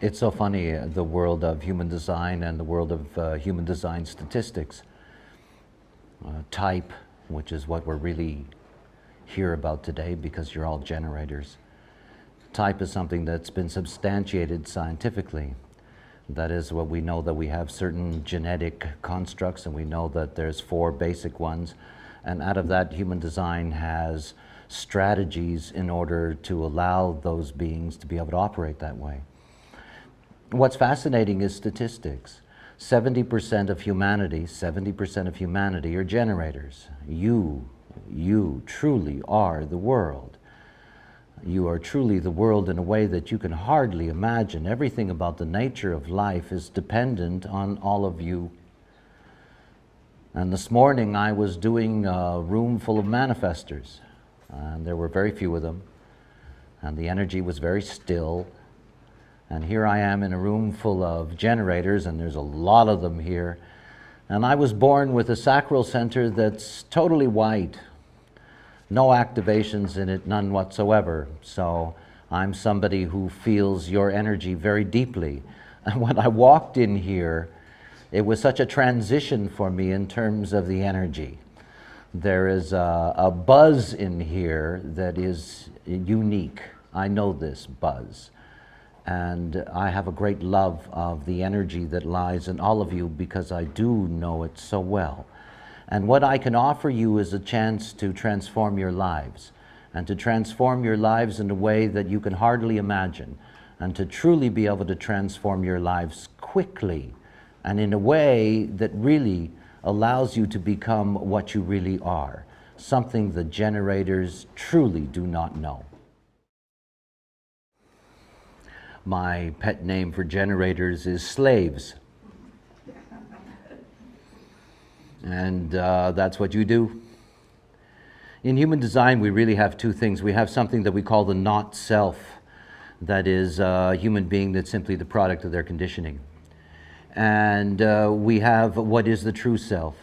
It's so funny, the world of human design and the world of human design statistics. Type, which is what we're really here about today because you're all generators. Type is something that's been substantiated scientifically. That is what we know, that we have certain genetic constructs, and we know that there's 4 basic ones. And out of that, human design has strategies in order to allow those beings to be able to operate that way. What's fascinating is statistics. 70% of humanity are generators. You truly are the world. You are truly the world in a way that you can hardly imagine. Everything about the nature of life is dependent on all of you. And this morning I was doing a room full of manifestors, and there were very few of them, and the energy was very still. And here I am in a room full of generators, and there's a lot of them here. And I was born with a sacral center that's totally white. No activations in it, none whatsoever. So I'm somebody who feels your energy very deeply. And when I walked in here, it was such a transition for me in terms of the energy. There is a buzz in here that is unique. I know this buzz. And I have a great love of the energy that lies in all of you because I do know it so well. And what I can offer you is a chance to transform your lives, and to transform your lives in a way that you can hardly imagine, and to truly be able to transform your lives quickly and in a way that really allows you to become what you really are, something the generators truly do not know. My pet name for generators is slaves. And that's what you do. In human design, we really have 2 things. We have something that we call the not self. That is a human being that's simply the product of their conditioning. And we have what is the true self.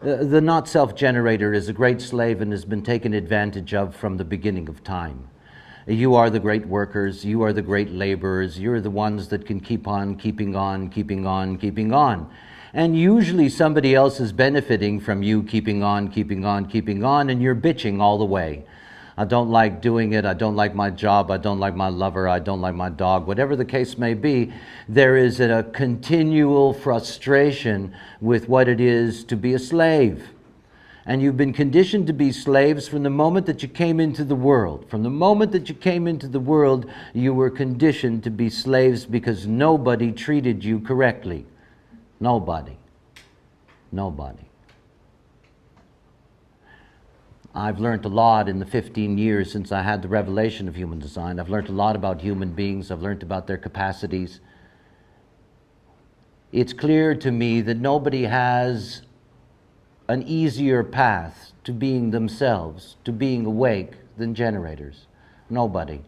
The not self generator is a great slave and has been taken advantage of from the beginning of time. You are the great workers, you are the great laborers, you're the ones that can keep on, keeping on, keeping on, keeping on. And usually somebody else is benefiting from you keeping on, keeping on, keeping on, and you're bitching all the way. I don't like doing it, I don't like my job, I don't like my lover, I don't like my dog, whatever the case may be, there is a continual frustration with what it is to be a slave. And you've been conditioned to be slaves from the moment that you came into the world. From the moment that you came into the world, you were conditioned to be slaves because nobody treated you correctly. Nobody. Nobody. I've learned a lot in the 15 years since I had the revelation of human design. I've learned a lot about human beings. I've learned about their capacities. It's clear to me that nobody has an easier path to being themselves, to being awake, than generators. Nobody.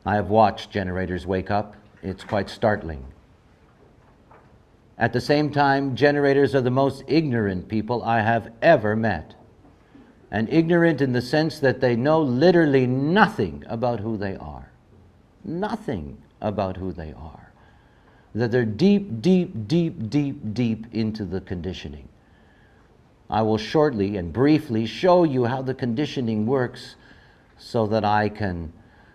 I have watched generators wake up. It's quite startling. At the same time, generators are the most ignorant people I have ever met. And ignorant in the sense that they know literally nothing about who they are. Nothing about who they are. That they're deep, deep, deep, deep, deep into the conditioning. I will shortly and briefly show you how the conditioning works so that I can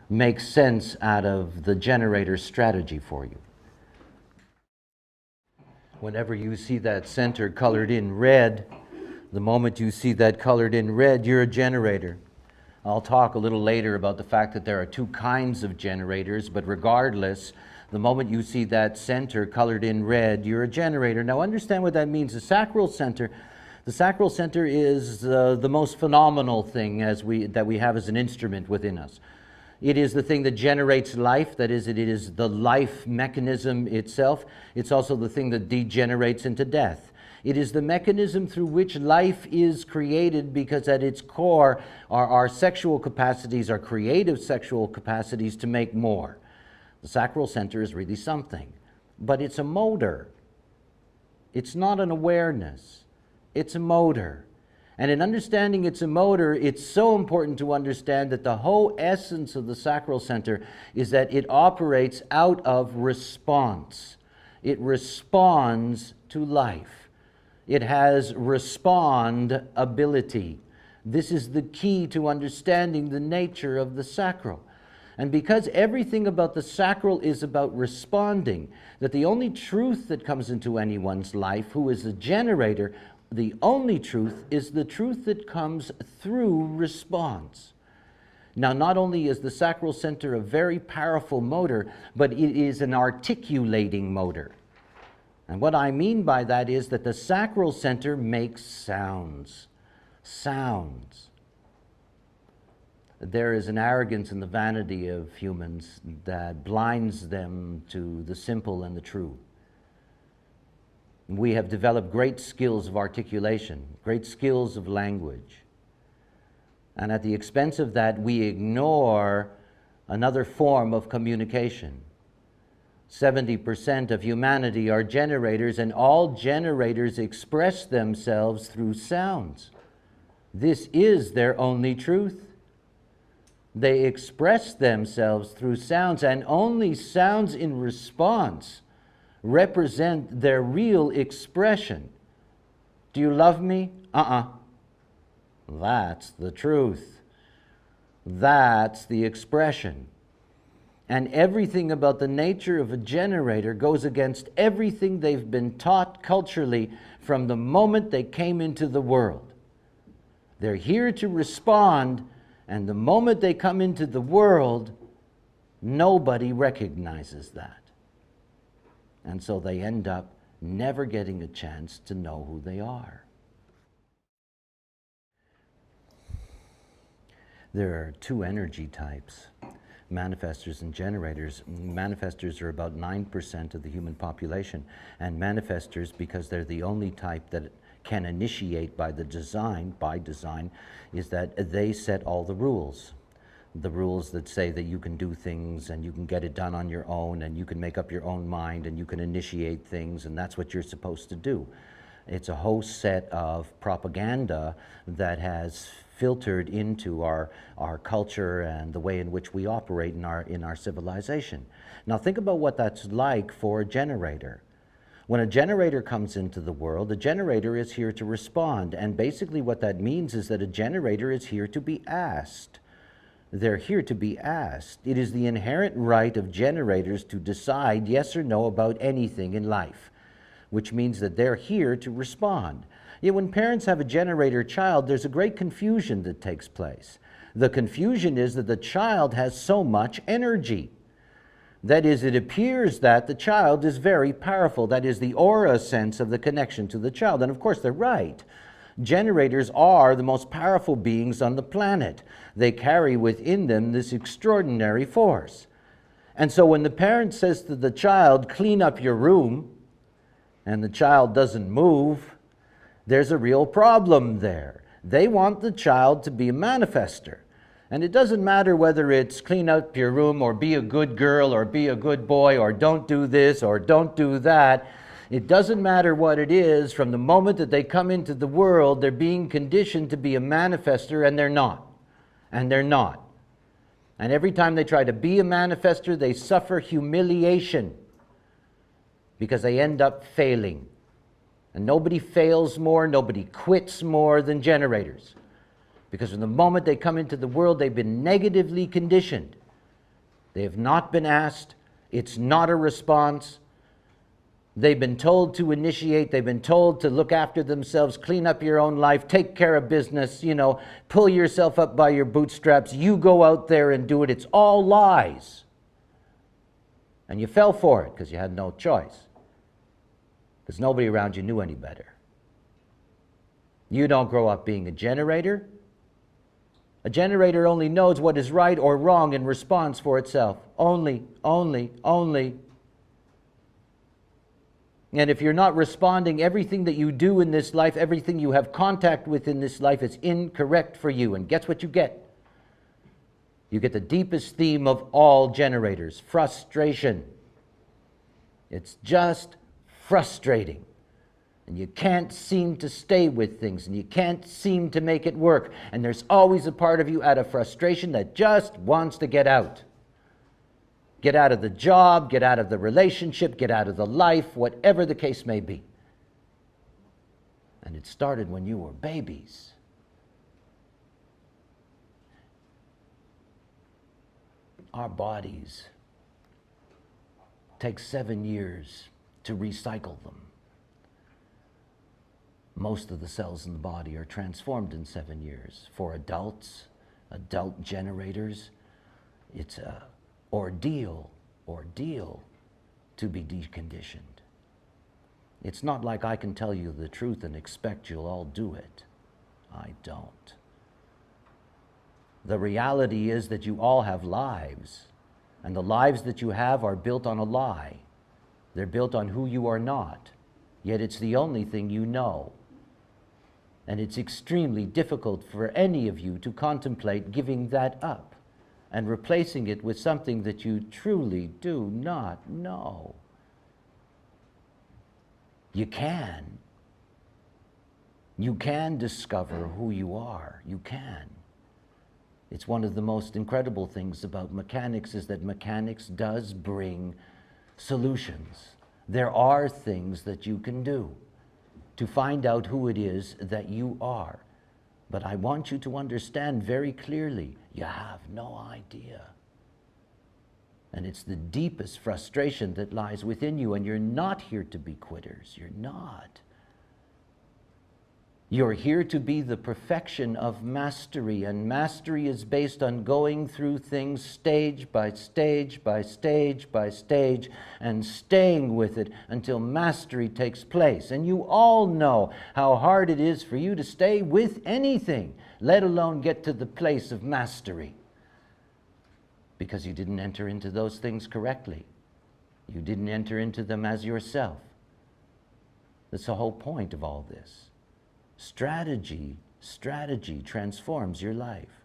make sense out of the generator strategy for you. Whenever you see that center colored in red, the moment you see that colored in red, you're a generator. I'll talk a little later about the fact that there are 2 kinds of generators, but regardless, the moment you see that center colored in red, you're a generator. Now understand what that means. The sacral center is the most phenomenal thing that we have as an instrument within us. It is the thing that generates life. That is, it is the life mechanism itself. It's also the thing that degenerates into death. It is the mechanism through which life is created, because at its core are our sexual capacities, our creative sexual capacities to make more. The sacral center is really something, but it's a motor. It's not an awareness. It's a motor. And in understanding it's a motor, it's so important to understand that the whole essence of the sacral center is that it operates out of response. It responds to life. It has respond ability. This is the key to understanding the nature of the sacral. And because everything about the sacral is about responding, that the only truth that comes into anyone's life who is a generator, the only truth is the truth that comes through response. Now, not only is the sacral center a very powerful motor, but it is an articulating motor. And what I mean by that is that the sacral center makes sounds. Sounds. There is an arrogance and the vanity of humans that blinds them to the simple and the true. We have developed great skills of articulation, great skills of language. And at the expense of that, we ignore another form of communication. 70% of humanity are generators, and all generators express themselves through sounds. This is their only truth. They express themselves through sounds, and only sounds in response represent their real expression. Do you love me? That's the truth. That's the expression. And everything about the nature of a generator goes against everything they've been taught culturally from the moment they came into the world. They're here to respond, and the moment they come into the world, nobody recognizes that. And so they end up never getting a chance to know who they are. There are two energy types, manifestors and generators. Manifestors are about 9% of the human population, and manifestors, because they're the only type that can initiate by design, is that they set all the rules. The rules that say that you can do things and you can get it done on your own and you can make up your own mind and you can initiate things, and that's what you're supposed to do. It's a whole set of propaganda that has filtered into our culture and the way in which we operate in our civilization. Now think about what that's like for a generator. When a generator comes into the world, a generator is here to respond, and basically what that means is that a generator is here to be asked. They're here to be asked. It is the inherent right of generators to decide yes or no about anything in life, which means that they're here to respond. Yet when parents have a generator child, there's a great confusion that takes place. The confusion is that the child has so much energy. That is, it appears that the child is very powerful. That is the aura sense of the connection to the child. And of course, they're right. Generators are the most powerful beings on the planet. They carry within them this extraordinary force. And so when the parent says to the child, clean up your room, and the child doesn't move, there's a real problem there. They want the child to be a manifester. And it doesn't matter whether it's clean up your room or be a good girl or be a good boy or don't do this or don't do that. It doesn't matter what it is. From the moment that they come into the world, they're being conditioned to be a manifester, and they're not. And they're not. And every time they try to be a manifester, they suffer humiliation because they end up failing. And nobody fails more, nobody quits more than generators. Because from the moment they come into the world, they've been negatively conditioned. They have not been asked. It's not a response. They've been told to initiate. They've been told to look after themselves, clean up your own life, take care of business, pull yourself up by your bootstraps. You go out there and do it. It's all lies. And you fell for it because you had no choice. Because nobody around you knew any better. You don't grow up being a generator. A generator only knows what is right or wrong in response for itself. Only. And if you're not responding, everything that you do in this life, everything you have contact with in this life is incorrect for you. And guess what you get? You get the deepest theme of all generators, frustration. It's just frustrating. and you can't seem to stay with things, and you can't seem to make it work, and there's always a part of you out of frustration that just wants to get out. Get out of the job, get out of the relationship, get out of the life, whatever the case may be. And it started when you were babies. Our bodies take 7 years to recycle them. Most of the cells in the body are transformed in 7 years. For adults, adult generators, it's an ordeal to be deconditioned. It's not like I can tell you the truth and expect you'll all do it. I don't. The reality is that you all have lives, and the lives that you have are built on a lie. They're built on who you are not, yet it's the only thing you know. And it's extremely difficult for any of you to contemplate giving that up and replacing it with something that you truly do not know. You can. You can discover who you are. You can. It's one of the most incredible things about mechanics is that mechanics does bring solutions. There are things that you can do to find out who it is that you are. But I want you to understand very clearly, you have no idea. And it's the deepest frustration that lies within you, and you're not here to be quitters. You're not. You're here to be the perfection of mastery, and mastery is based on going through things stage by stage by stage by stage and staying with it until mastery takes place. And you all know how hard it is for you to stay with anything, let alone get to the place of mastery, because you didn't enter into those things correctly. You didn't enter into them as yourself. That's the whole point of all this. Strategy transforms your life.